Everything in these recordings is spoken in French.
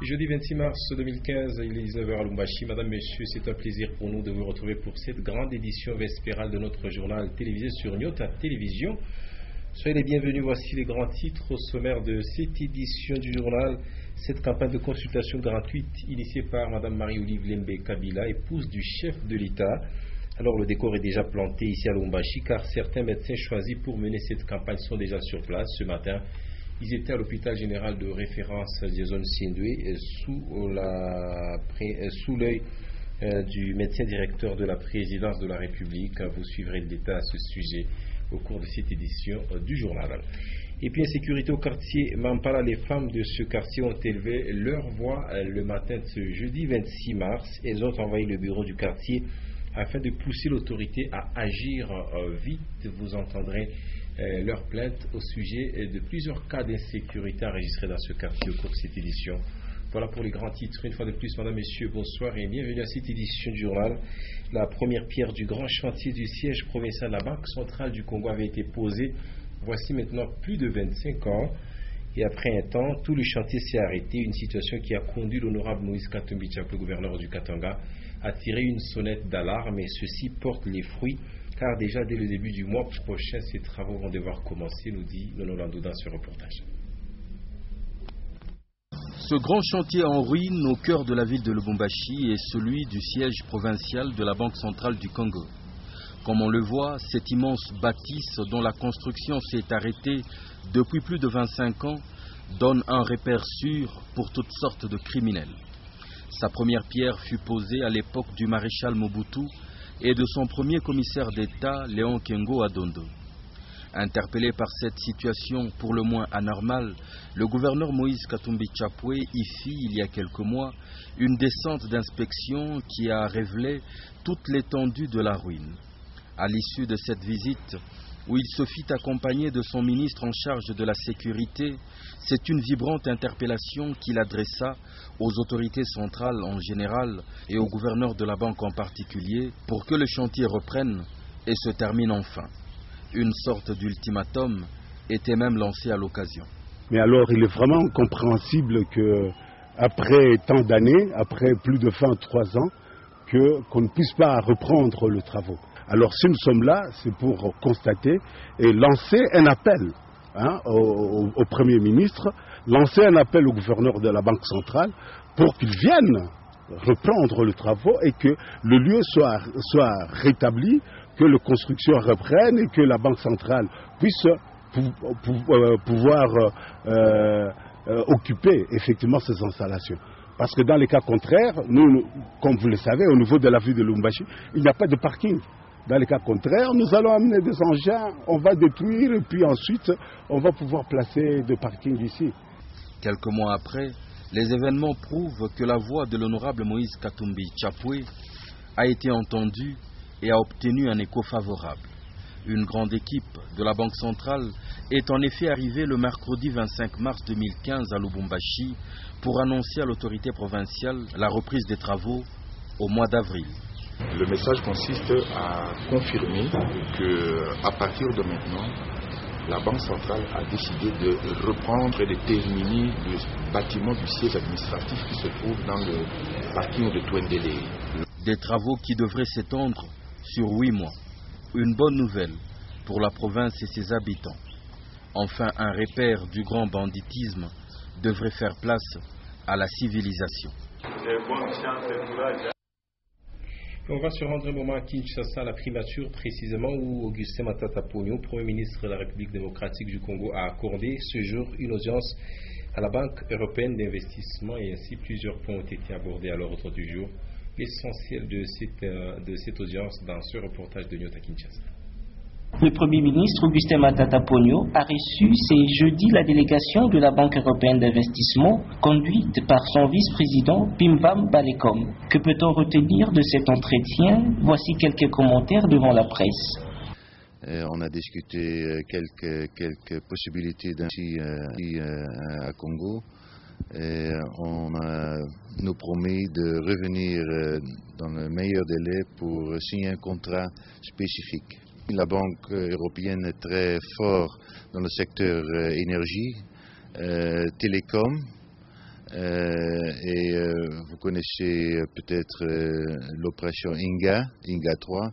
Jeudi 26 mars 2015, il est 19h à Lubumbashi. Madame, Messieurs, c'est un plaisir pour nous de vous retrouver pour cette grande édition vespérale de notre journal télévisé sur Nyota Télévision. Soyez les bienvenus, voici les grands titres au sommaire de cette édition du journal. Cette campagne de consultation gratuite initiée par Madame Marie-Olive Lembe Kabila, épouse du chef de l'État. Alors le décor est déjà planté ici à Lubumbashi car certains médecins choisis pour mener cette campagne sont déjà sur place ce matin. Ils étaient à l'hôpital général de référence Jason Sindwe sous l'œil du médecin directeur de la présidence de la République. Vous suivrez le détail à ce sujet au cours de cette édition du journal. Et puis insécurité au quartier Mampala, les femmes de ce quartier ont élevé leur voix le matin de ce jeudi 26 mars. Elles ont envahi le bureau du quartier afin de pousser l'autorité à agir vite. Vous entendrez leur plainte au sujet de plusieurs cas d'insécurité enregistrés dans ce quartier au cours de cette édition. Voilà pour les grands titres. Une fois de plus, Madame, Messieurs, bonsoir et bienvenue à cette édition du journal. La première pierre du grand chantier du siège provincial de la Banque centrale du Congo avait été posée voici maintenant plus de 25 ans. Et après un temps, tout le chantier s'est arrêté. Une situation qui a conduit l'honorable Moïse Katumbi Tshapwe, gouverneur du Katanga, à tirer une sonnette d'alarme. Et ceci porte les fruits, car déjà dès le début du mois prochain, ces travaux vont devoir commencer, nous dit Nono Landou dans ce reportage. Ce grand chantier en ruine au cœur de la ville de Lubumbashi est celui du siège provincial de la Banque centrale du Congo. Comme on le voit, cette immense bâtisse dont la construction s'est arrêtée depuis plus de 25 ans donne un repère sûr pour toutes sortes de criminels. Sa première pierre fut posée à l'époque du maréchal Mobutu et de son premier commissaire d'État, Léon Kengo Adondo. Interpellé par cette situation pour le moins anormale, le gouverneur Moïse Katumbi Tshapwe y fit, il y a quelques mois, une descente d'inspection qui a révélé toute l'étendue de la ruine. À l'issue de cette visite, où il se fit accompagner de son ministre en charge de la sécurité, c'est une vibrante interpellation qu'il adressa aux autorités centrales en général et au gouverneur de la banque en particulier pour que le chantier reprenne et se termine enfin. Une sorte d'ultimatum était même lancé à l'occasion. Mais alors il est vraiment incompréhensible qu'après tant d'années, après plus de 23 ans, qu'on ne puisse pas reprendre le travaux. Alors si nous sommes là, c'est pour constater et lancer un appel au Premier ministre, lancer un appel au gouverneur de la Banque centrale pour qu'ils viennent reprendre le travaux et que le lieu soit rétabli, que les constructions reprennent et que la Banque centrale puisse pouvoir occuper effectivement ces installations. Parce que dans les cas contraires, nous, comme vous le savez, au niveau de la ville de Lubumbashi, il n'y a pas de parking. Dans les cas contraires, nous allons amener des engins, on va détruire et puis ensuite, on va pouvoir placer des parkings ici. Quelques mois après, les événements prouvent que la voix de l'honorable Moïse Katumbi Tshapwe a été entendue et a obtenu un écho favorable. Une grande équipe de la Banque centrale est en effet arrivée le mercredi 25 mars 2015 à Lubumbashi pour annoncer à l'autorité provinciale la reprise des travaux au mois d'avril. Le message consiste à confirmer qu'à partir de maintenant, la Banque centrale a décidé de reprendre et de terminer le bâtiment du siège administratif qui se trouve dans le parking de Twendele. Des travaux qui devraient s'étendre sur 8 mois. Une bonne nouvelle pour la province et ses habitants. Enfin, un repère du grand banditisme devrait faire place à la civilisation. On va se rendre un moment à Kinshasa, à la primature précisément, où Augustin Matata Ponyo, Premier ministre de la République démocratique du Congo, a accordé ce jour une audience à la Banque européenne d'investissement et ainsi plusieurs points ont été abordés à l'ordre du jour. L'essentiel de cette audience dans ce reportage de Nyota Kinshasa. Le Premier ministre Augustin Matata Ponyo a reçu ce jeudi la délégation de la Banque européenne d'investissement conduite par son vice-président Pimbam Balekom. Que peut-on retenir de cet entretien? Voici quelques commentaires devant la presse. On a discuté quelques possibilités d'ainsi à Congo. Et on nous promet de revenir dans le meilleur délai pour signer un contrat spécifique. La Banque européenne est très forte dans le secteur énergie, télécom, Vous connaissez peut-être l'opération Inga 3,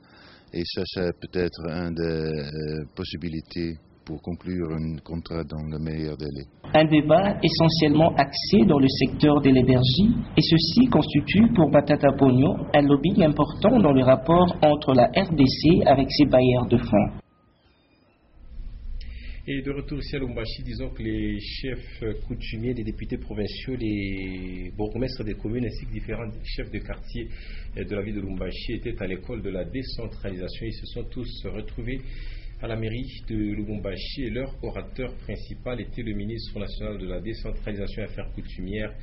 et ça c'est peut-être une des possibilités pour conclure un contrat dans le meilleur délai. Un débat essentiellement axé dans le secteur de l'énergie, et ceci constitue pour Matata Ponyo un lobbying important dans le rapport entre la RDC avec ses bailleurs de fonds. Et de retour ici à Lubumbashi, disons que les chefs coutumiers, les députés provinciaux, les bourgmestres des communes ainsi que différents chefs de quartier de la ville de Lubumbashi étaient à l'école de la décentralisation. Ils se sont tous retrouvés à la mairie de Lubumbashi et leur orateur principal était le ministre national de la décentralisation et affaires coutumières,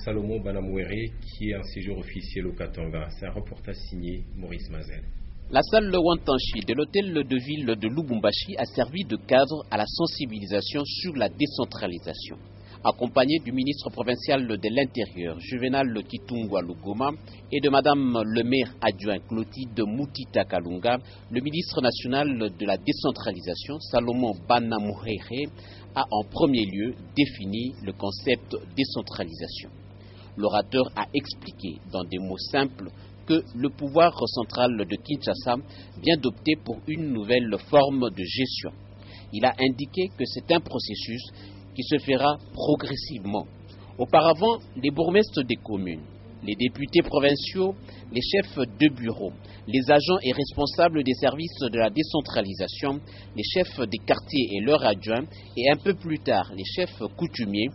Salomon Banamouéré, qui est en séjour officiel au Katanga. C'est un reportage signé Maurice Mazel. La salle Wantanchi de l'hôtel de ville de Lubumbashi a servi de cadre à la sensibilisation sur la décentralisation. Accompagné du ministre provincial de l'Intérieur, Juvenal Kitungwa Lugoma, et de Madame le maire adjoint Clotilde Moutita Kalunga, le ministre national de la décentralisation, Salomon Banamouhere, a en premier lieu défini le concept décentralisation. L'orateur a expliqué dans des mots simples que le pouvoir central de Kinshasa vient d'opter pour une nouvelle forme de gestion. Il a indiqué que c'est un processus qui se fera progressivement. Auparavant, les bourgmestres des communes, les députés provinciaux, les chefs de bureau, les agents et responsables des services de la décentralisation, les chefs des quartiers et leurs adjoints, et un peu plus tard, les chefs coutumiers,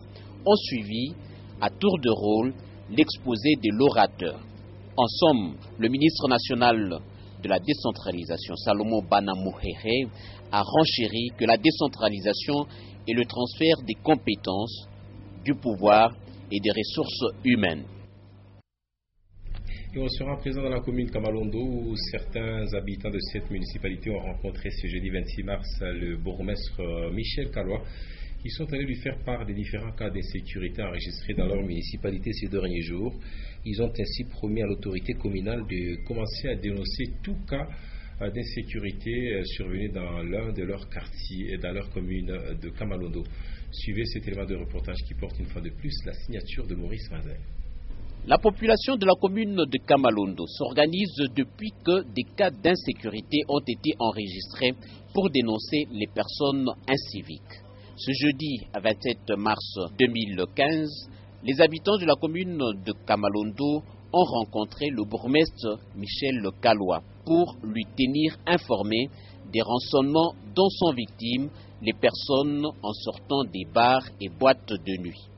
ont suivi, à tour de rôle, l'exposé de l'orateur. En somme, le ministre national de la décentralisation, Salomon Banamouhere, a renchéri que la décentralisation est le transfert des compétences, du pouvoir et des ressources humaines. Et on sera présent dans la commune Kamalondo où certains habitants de cette municipalité ont rencontré ce jeudi 26 mars le bourgmestre Michel Kaloua. Ils sont allés lui faire part des différents cas d'insécurité enregistrés dans leur municipalité ces derniers jours. Ils ont ainsi promis à l'autorité communale de commencer à dénoncer tout cas d'insécurité survenu dans l'un de leurs quartiers et dans leur commune de Kamalondo. Suivez cet élément de reportage qui porte une fois de plus la signature de Maurice Mazel. La population de la commune de Kamalondo s'organise depuis que des cas d'insécurité ont été enregistrés pour dénoncer les personnes inciviques. Ce jeudi 27 mars 2015, les habitants de la commune de Kamalondo ont rencontré le bourgmestre Michel Kaloua pour lui tenir informé des rançonnements dont sont victimes les personnes en sortant des bars et boîtes de nuit.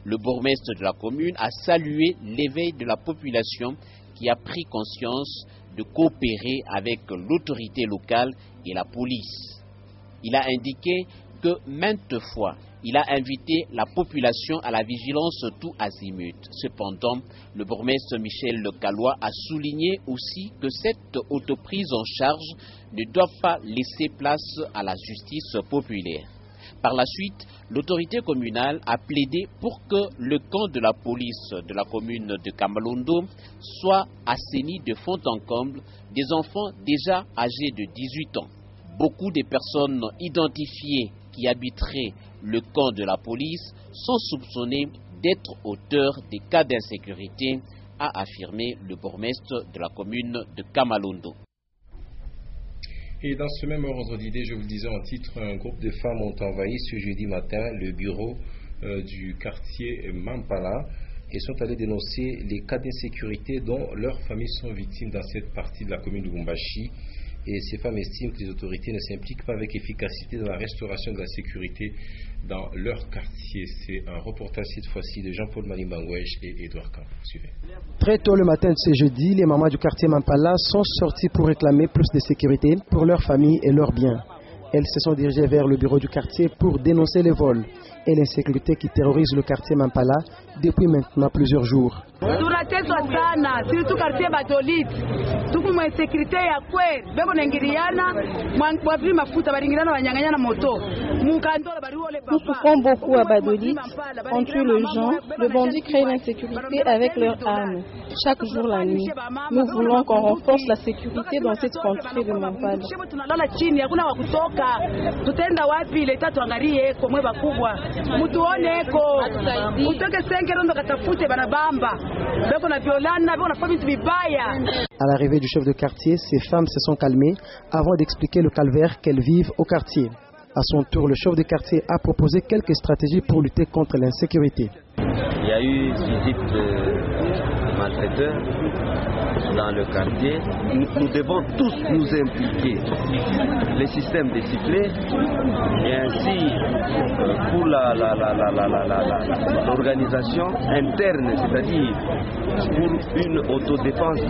Le bourgmestre de la commune a salué l'éveil de la population qui a pris conscience de coopérer avec l'autorité locale et la police. Il a indiqué que maintes fois, il a invité la population à la vigilance tout azimut. Cependant, le bourgmestre Michel Kaloua a souligné aussi que cette autoprise en charge ne doit pas laisser place à la justice populaire. Par la suite, l'autorité communale a plaidé pour que le camp de la police de la commune de Kamalondo soit assaini de fond en comble des enfants déjà âgés de 18 ans. Beaucoup de personnes identifiées qui habiteraient le camp de la police sont soupçonnées d'être auteurs des cas d'insécurité, a affirmé le bourgmestre de la commune de Kamalondo. Et dans ce même ordre d'idée, je vous le disais en titre, un groupe de femmes ont envahi ce jeudi matin le bureau du quartier Mampala et sont allées dénoncer les cas d'insécurité dont leurs familles sont victimes dans cette partie de la commune de Lubumbashi. Et ces femmes estiment que les autorités ne s'impliquent pas avec efficacité dans la restauration de la sécurité dans leur quartier. C'est un reportage cette fois-ci de Jean-Paul Malimbangouèche et Edouard Camp. Suivez. Très tôt le matin de ce jeudi, les mamans du quartier Mampala sont sorties pour réclamer plus de sécurité pour leur famille et leurs biens. Elles se sont dirigées vers le bureau du quartier pour dénoncer les vols et l'insécurité qui terrorise le quartier Mampala depuis maintenant plusieurs jours. Tunateswa sana sisi quartier Batolite tuku mwa sécurité ya kweli beko naingiliana mwankwavi mafuta baringilana banyanganyana moto mukandola bariole papa. Nous souffrons beaucoup à Badolite. On tue les gens, le bandit crée l'insécurité avec leurs armes. Chaque jour la nuit, nous voulons qu'on renforce la sécurité dans cette contrée de Mampala. Tunalala chini hakuna wa kutoka. Tutaenda wapi leta tuangalie kwa mwe bakubwa. Mutuone ko. Utoke À l'arrivée du chef de quartier, ces femmes se sont calmées avant d'expliquer le calvaire qu'elles vivent au quartier. À son tour, le chef de quartier a proposé quelques stratégies pour lutter contre l'insécurité. Il y a eu visite de malfaiteurs dans le quartier. Nous devons tous nous impliquer. Les systèmes de sifflets et ainsi pour l'organisation interne, c'est-à-dire pour une autodéfense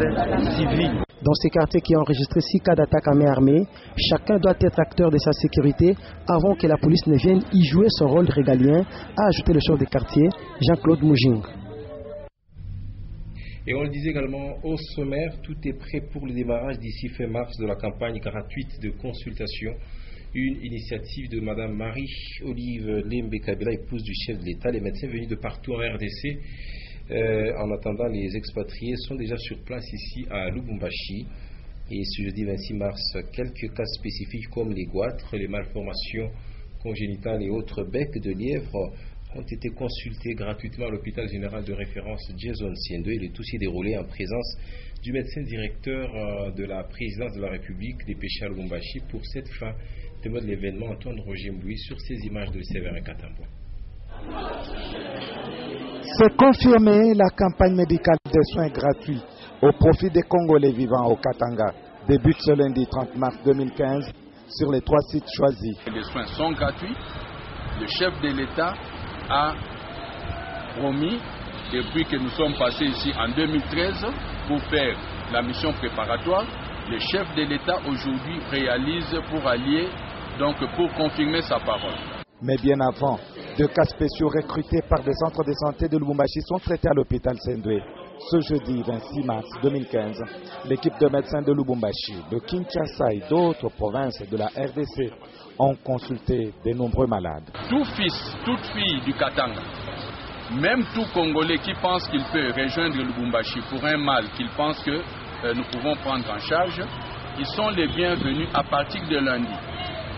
civile. Dans ces quartiers qui ont enregistré 6 cas d'attaque à main armée, chacun doit être acteur de sa sécurité avant que la police ne vienne y jouer son rôle régalien, a ajouté le chef de quartier, Jean-Claude Moujing. Et on le disait également au sommaire, tout est prêt pour le démarrage d'ici fin mars de la campagne gratuite de consultation. Une initiative de Mme Marie-Olive Lembe Kabila, épouse du chef de l'État. Les médecins venus de partout en RDC, en attendant les expatriés, sont déjà sur place ici à Lubumbashi. Et ce jeudi 26 mars, quelques cas spécifiques comme les goitres, les malformations congénitales et autres becs de lièvre ont été consultés gratuitement à l'hôpital général de référence Jason Siendo, et le tout s'est déroulé en présence du médecin directeur de la présidence de la République dépêché à Lubumbashi. Pour cette fin de mode l'événement, Antoine Roger Mbouy sur ces images de Séverin Katambo. C'est confirmé, la campagne médicale de soins gratuits au profit des Congolais vivant au Katanga débute ce lundi 30 mars 2015 sur les 3 sites choisis. Les soins sont gratuits. Le chef de l'État a promis, depuis que nous sommes passés ici en 2013 pour faire la mission préparatoire, le chef de l'État aujourd'hui réalise pour allier, donc pour confirmer sa parole. Mais bien avant, 2 cas spéciaux recrutés par des centres de santé de Lubumbashi sont traités à l'hôpital Sendwe. Ce jeudi 26 mars 2015, l'équipe de médecins de Lubumbashi, de Kinshasa et d'autres provinces de la RDC ont consulté de nombreux malades. Tout fils, toute fille du Katanga, même tout Congolais qui pense qu'il peut rejoindre Lubumbashi pour un mal qu'il pense que nous pouvons prendre en charge, ils sont les bienvenus à partir de lundi.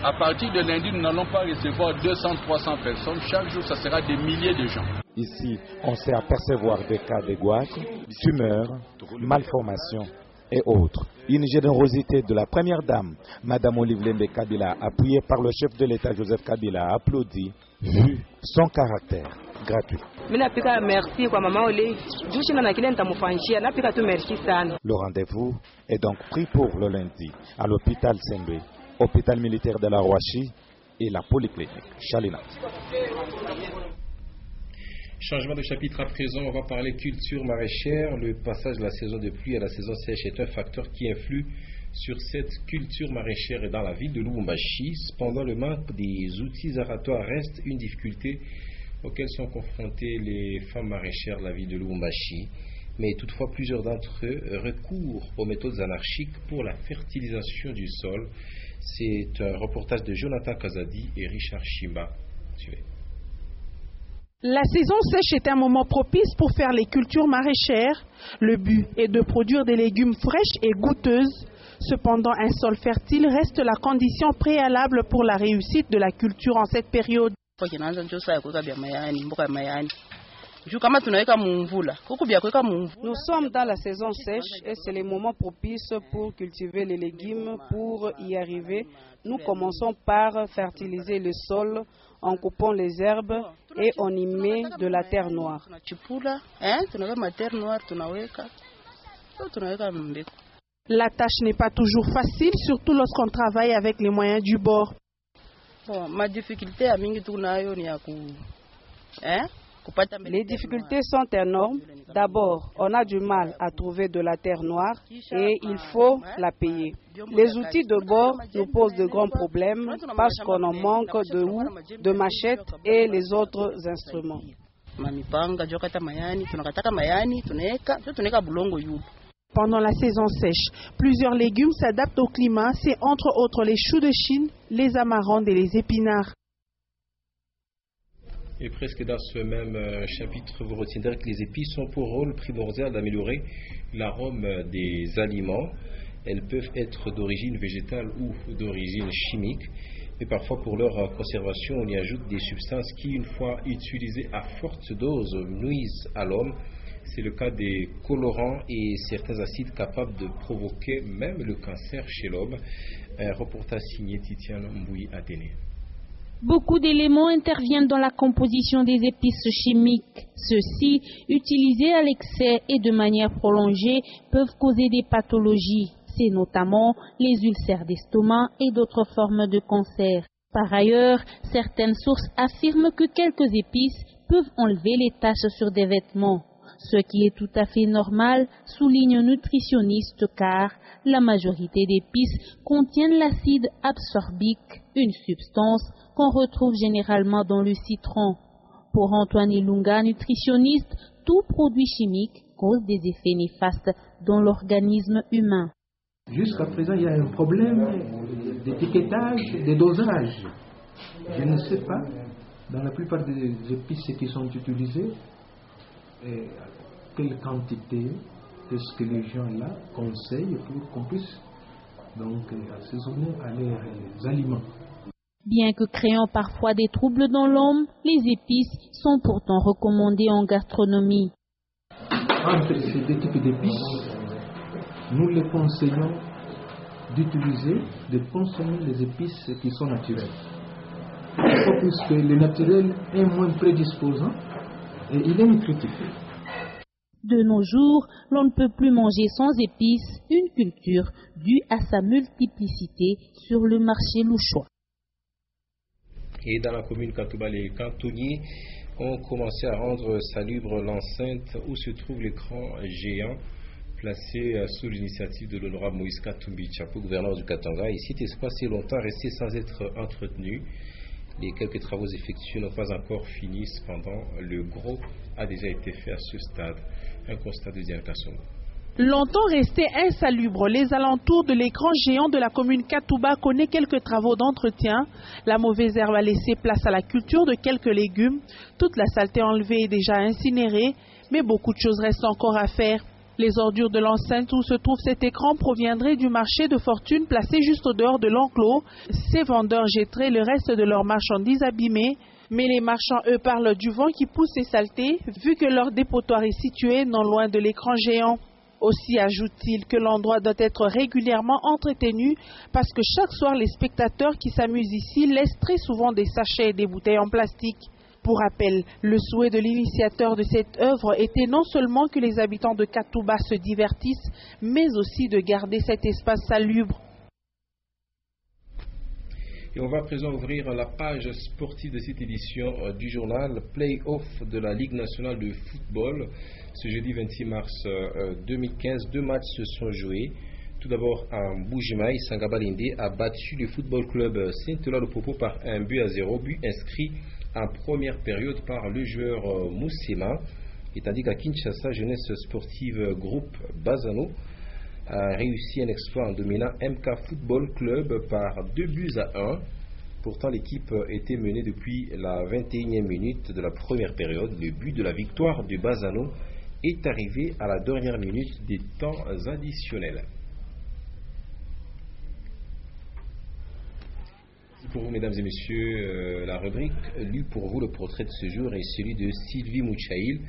À partir de lundi, nous n'allons pas recevoir 200-300 personnes. Chaque jour, ça sera des milliers de gens. Ici, on sait apercevoir des cas de goitre, tumeurs, malformations et autres. Une générosité de la première dame, Mme Olive Lembe Kabila, appuyée par le chef de l'État Joseph Kabila, applaudit, vu son caractère gratuit. Le rendez-vous est donc pris pour le lundi à l'hôpital Sendwe, hôpital militaire de la Rouachi et la polyclinique Chalina. Changement de chapitre à présent, on va parler culture maraîchère. Le passage de la saison de pluie à la saison sèche est un facteur qui influe sur cette culture maraîchère et dans la ville de Lubumbashi. Cependant, le manque des outils aratoires reste une difficulté auxquelles sont confrontées les femmes maraîchères de la ville de Lubumbashi. Mais toutefois, plusieurs d'entre eux recourent aux méthodes anarchiques pour la fertilisation du sol. C'est un reportage de Jonathan Kazadi et Richard Chimba. Suivez. La saison sèche est un moment propice pour faire les cultures maraîchères. Le but est de produire des légumes fraîches et goûteuses. Cependant, un sol fertile reste la condition préalable pour la réussite de la culture en cette période. Nous sommes dans la saison sèche et c'est le moment propice pour cultiver les légumes. Pour y arriver, nous commençons par fertiliser le sol en coupant les herbes et on y met de la terre noire. La tâche n'est pas toujours facile, surtout lorsqu'on travaille avec les moyens du bord. Les difficultés sont énormes. D'abord, on a du mal à trouver de la terre noire et il faut la payer. Les outils de bord nous posent de grands problèmes parce qu'on en manque de houes, de machettes et les autres instruments. Pendant la saison sèche, plusieurs légumes s'adaptent au climat. C'est entre autres les choux de Chine, les amarandes et les épinards. Et presque dans ce même chapitre, vous retiendrez que les épices ont pour rôle primordial d'améliorer l'arôme des aliments. Elles peuvent être d'origine végétale ou d'origine chimique. Mais parfois, pour leur conservation, on y ajoute des substances qui, une fois utilisées à forte dose, nuisent à l'homme. C'est le cas des colorants et certains acides capables de provoquer même le cancer chez l'homme. Un reportage signé Titiane Mboui Athénée. Beaucoup d'éléments interviennent dans la composition des épices chimiques. Ceux-ci, utilisés à l'excès et de manière prolongée, peuvent causer des pathologies. C'est notamment les ulcères d'estomac et d'autres formes de cancer. Par ailleurs, certaines sources affirment que quelques épices peuvent enlever les taches sur des vêtements. Ce qui est tout à fait normal, souligne un nutritionniste, car la majorité d'épices contiennent l'acide absorbique, une substance qu'on retrouve généralement dans le citron. Pour Antoine Ilunga, nutritionniste, tout produit chimique cause des effets néfastes dans l'organisme humain. Jusqu'à présent, il y a un problème d'étiquetage, de dosage. Je ne sais pas, dans la plupart des épices qui sont utilisées, quelle quantité est-ce que les gens là conseillent pour qu'on puisse donc assaisonner à leurs aliments. Bien que créant parfois des troubles dans l'homme, les épices sont pourtant recommandées en gastronomie. Entre ces deux types d'épices, nous les conseillons d'utiliser, de consommer les épices qui sont naturelles. Pourquoi? Puisque le naturel est moins prédisposant et il est nutritif. De nos jours, l'on ne peut plus manger sans épices, une culture due à sa multiplicité sur le marché louchois. Et dans la commune Katouba, les cantonniers ont commencé à rendre salubre l'enceinte où se trouve l'écran géant placé sous l'initiative de l'honorable Moïse Katumbi Tchapo, gouverneur du Katanga. Et cet espace est longtemps resté sans être entretenu. Les quelques travaux effectués n'ont pas encore fini. Cependant, le gros a déjà été fait à ce stade. Un constat de Diane Kassomo. Longtemps resté insalubre, les alentours de l'écran géant de la commune Katouba connaît quelques travaux d'entretien. La mauvaise herbe a laissé place à la culture de quelques légumes. Toute la saleté enlevée est déjà incinérée, mais beaucoup de choses restent encore à faire. Les ordures de l'enceinte où se trouve cet écran proviendraient du marché de fortune placé juste au dehors de l'enclos. Ces vendeurs jetteraient le reste de leurs marchandises abîmées. Mais les marchands, eux, parlent du vent qui pousse ces saletés, vu que leur dépotoir est situé non loin de l'écran géant. Aussi ajoute-t-il que l'endroit doit être régulièrement entretenu parce que chaque soir, les spectateurs qui s'amusent ici laissent très souvent des sachets et des bouteilles en plastique. Pour rappel, le souhait de l'initiateur de cette œuvre était non seulement que les habitants de Katouba se divertissent, mais aussi de garder cet espace salubre. Et on va à présent ouvrir la page sportive de cette édition du journal Play-Off de la Ligue nationale de football. Ce jeudi 26 mars 2015, 2 matchs se sont joués. Tout d'abord à Mbujimaï, Sangabalinde a battu le football club Saint-Ola-le-Popo par 1-0, but inscrit en première période par le joueur Moussema. Et tandis qu'à Kinshasa, jeunesse sportive groupe Bazano a réussi un exploit en dominant MK Football Club par 2-1. Pourtant, l'équipe était menée depuis la 21e minute de la première période. Le but de la victoire de Bazano est arrivé à la dernière minute des temps additionnels. Pour vous, mesdames et messieurs, la rubrique lue pour vous le portrait de ce jour est celui de Sylvie Mouchaïl.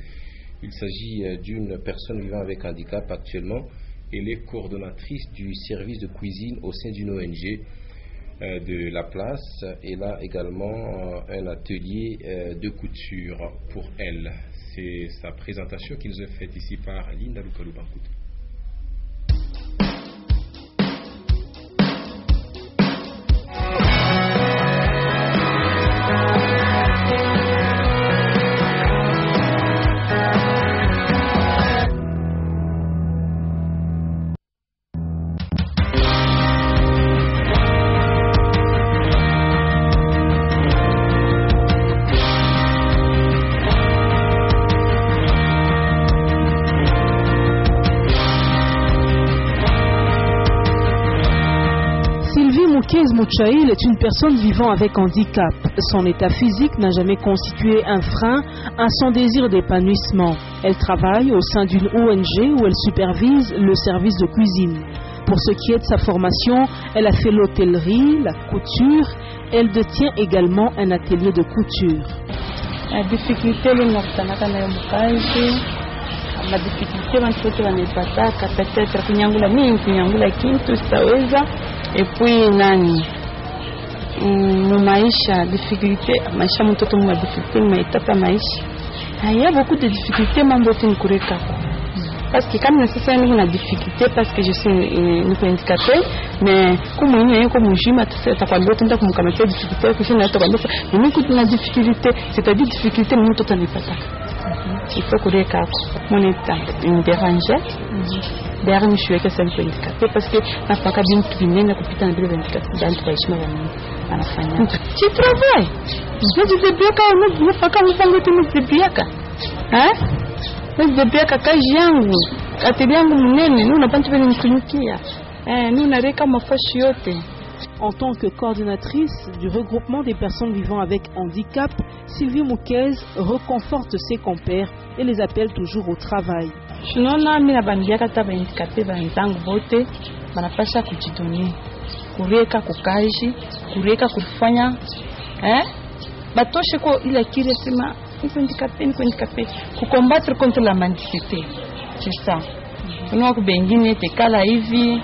Il s'agit d'une personne vivant avec handicap actuellement. Elle est coordonnatrice du service de cuisine au sein d'une ONG de la place. Elle a également un atelier de couture pour elle. C'est sa présentation qui nous est faite ici par Linda Lukalou Bankout. Mouchaïl est une personne vivant avec handicap. Son état physique n'a jamais constitué un frein à son désir d'épanouissement. Elle travaille au sein d'une ONG où elle supervise le service de cuisine. Pour ce qui est de sa formation, elle a fait l'hôtellerie, la couture. Elle détient également un atelier de couture. La difficulté linakutana nayo mkazi, la difficulté watoto wanapata peut-être kunyangula nini, kunyangula kitu sitaweza, et puis nani maisha difficulté, maisha mtoto mwa difficulté maitapa maisha. Il y a beaucoup de difficultés mambo yote nikureka. Parce que comme nécessairement une difficulté parce que je suis handicapée, mais comme on est comme mujima tu kwa ndoto ndio kumkamatia difficulté que sina hata kwamba mimi kuna difficulté, c'est-à-dire difficulté mimi mtoto anipata. Il faut kureka hapo. Moneta une déranger. Derrière je suis que c'est handicapé parce que napaka bien tuinena kupita na bila handicapé dans kwa heshima ya mimi anafanya. Tu travailles. Je dis bien quand on fait comme ça tu me bien ka. Hein? Nibebeka kazi yangu ateli yangu mnene nuna bantu bene mkunyukia nuna reka mafashi yote. En tant que coordinatrice du regroupement des personnes vivant avec handicap, Sylvie Moukez reconforte ses compères et les appelle toujours au travail. Shinaona mimi nabandia kata ba handicapé banzangu bote banapasha kujidonner kureka kukaji kureka kufanya batoshe ko ile kile sema handicapé, pour combattre contre la mendicité. C'est ça. Kuna kubengine tekala hivi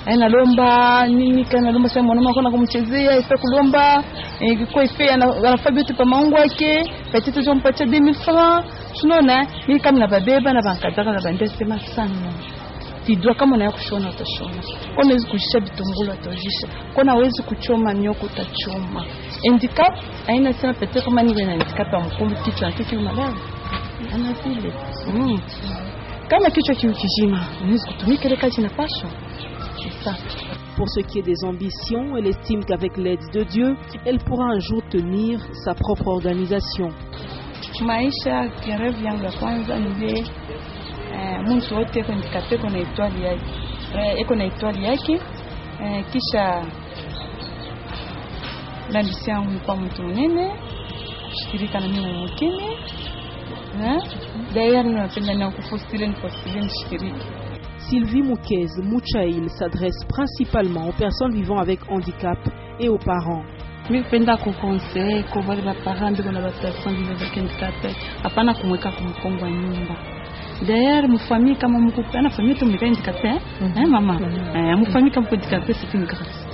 analomba nini kana lomba sema mwana mwana kumchezea ifa kulomba kwa ife anafanya yote pa maungu yake petite je mpatia 2000 francs tunaona mimi kama na babeba na bankataka na bande sema sana tidwa kama unaya kushona utashona kwa unaweza kushisha bitungulu utajisha kwa unaweza kuchoma nyoko utachoma. Handicap aina sema pete kama ni na handicap ya mkumbi kichwa kiki unalala ana vile kama kichwa kiukijima unaweza kutumika ile kazi inapaswa. C'est ça. Pour ce qui est des ambitions, elle estime qu'avec l'aide de Dieu, elle pourra un jour tenir sa propre organisation. Maisha kirefu yangu ya kwanza ni mtu wote handicapé kuna étoile yake iko na étoile yake kisha l'ambition yangu kwa mtu mnene kushirika na mimi mwingine d'ailleurs napenda na kufostile nishiriki. Sylvie Moukez Mouchaïl s'adresse principalement aux personnes vivant avec handicap et aux parents. Mimi napenda kukonseil kwa wale parents ndio na personnes vivant avec handicap hapana kumweka kumkongo nyumba. D'ailleurs mfamii kama mkupana famille tu mmekaa handicapé mama mfamii kama handicapé c'est une grâce.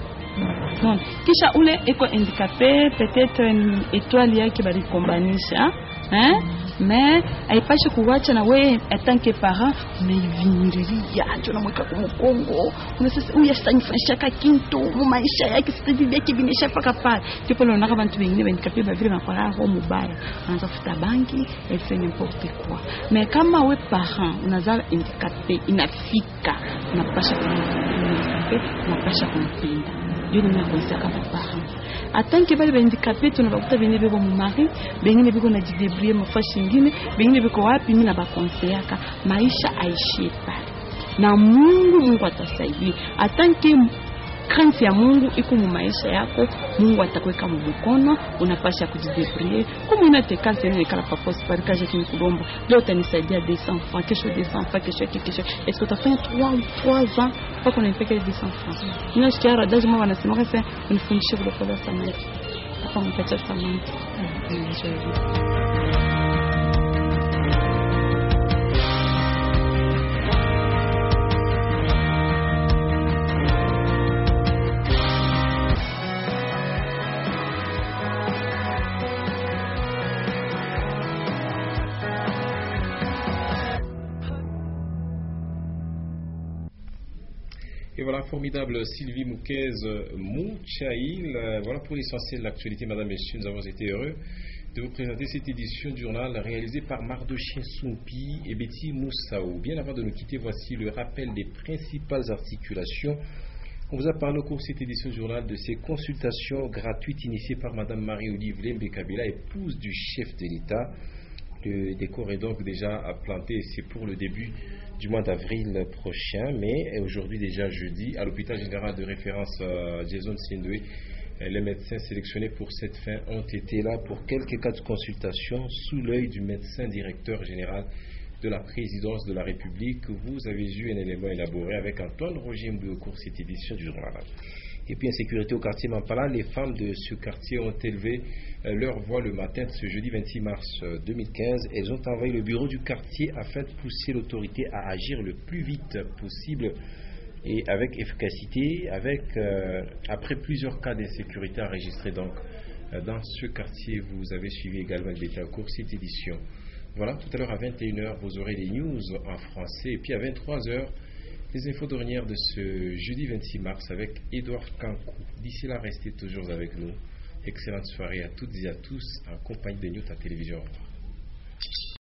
Non kisha ule eko handicapé peut-être une étoile yake bali kombanisha mais aipashi kuwacha na wewe atanke parent unaivimiriria acho na mweka kwa mkongo unasema huyu asitanyifanyisha kintu mu maisha yake sitadivia kibinisha paka pale tipo leo naka bantu wengine handicapé ba vile makora ho mubaya anaanza kufuta banki et c'est n'importe quoi. Mais kama wewe parent unazala handicapé inafika unapasha kumpenda ndio ninakuisa kama parent. Atanke bali handicapé tunabakuta bengine beko mu mari bengine beko na jidebrouiller mafashi nyingine bengine beko wapi mimi na bakonseyaka maisha aishie pale na Mungu atasaidia. Atanke crainte ya Mungu iko mu maisha yako, Mungu atakweka mu mkono, unapasha kujidebrouiller. Kama unateka sema kala papa sipari kaje kinikulomba leo utanisaidia 200 francs kesho 200 francs kesho est-ce que utafanya 3 ans pas qu'on ait 200 francs. Ninasikia radaji mwa wanasema kasa unifundishe kule kwa samaki hapa mpata samaki. Et voilà, formidable Sylvie Moukez Mouchaïl. Voilà pour l'essentiel de l'actualité, mesdames et messieurs. Nous avons été heureux de vous présenter cette édition du journal réalisée par Mardochien Soumpi et Betty Moussaou. Bien avant de nous quitter, voici le rappel des principales articulations. On vous a parlé au cours de cette édition du journal de ces consultations gratuites initiées par Madame Marie-Olive Lembe Kabila, épouse du chef de l'État. Le décor est donc déjà planté et c'est pour le début du mois d'avril prochain, mais aujourd'hui déjà jeudi, à l'hôpital général de référence Jason Sindoué, les médecins sélectionnés pour cette fin ont été là pour quelques cas de consultation sous l'œil du médecin directeur général de la présidence de la République. Vous avez eu un élément élaboré avec Antoine Roger Mboué au cours de cette édition du journal. Et puis insécurité au quartier Mampala, les femmes de ce quartier ont élevé leur voix le matin de ce jeudi 26 mars 2015. Elles ont envahi le bureau du quartier afin de pousser l'autorité à agir le plus vite possible et avec efficacité, après plusieurs cas d'insécurité enregistrés donc dans ce quartier. Vous avez suivi également le détail au cours de cette édition. Voilà, tout à l'heure à 21h, vous aurez les news en français, et puis à 23h, les infos dernières de ce jeudi 26 mars avec Edouard Kankou. D'ici là, restez toujours avec nous. Excellente soirée à toutes et à tous en compagnie de Nyota Télévision.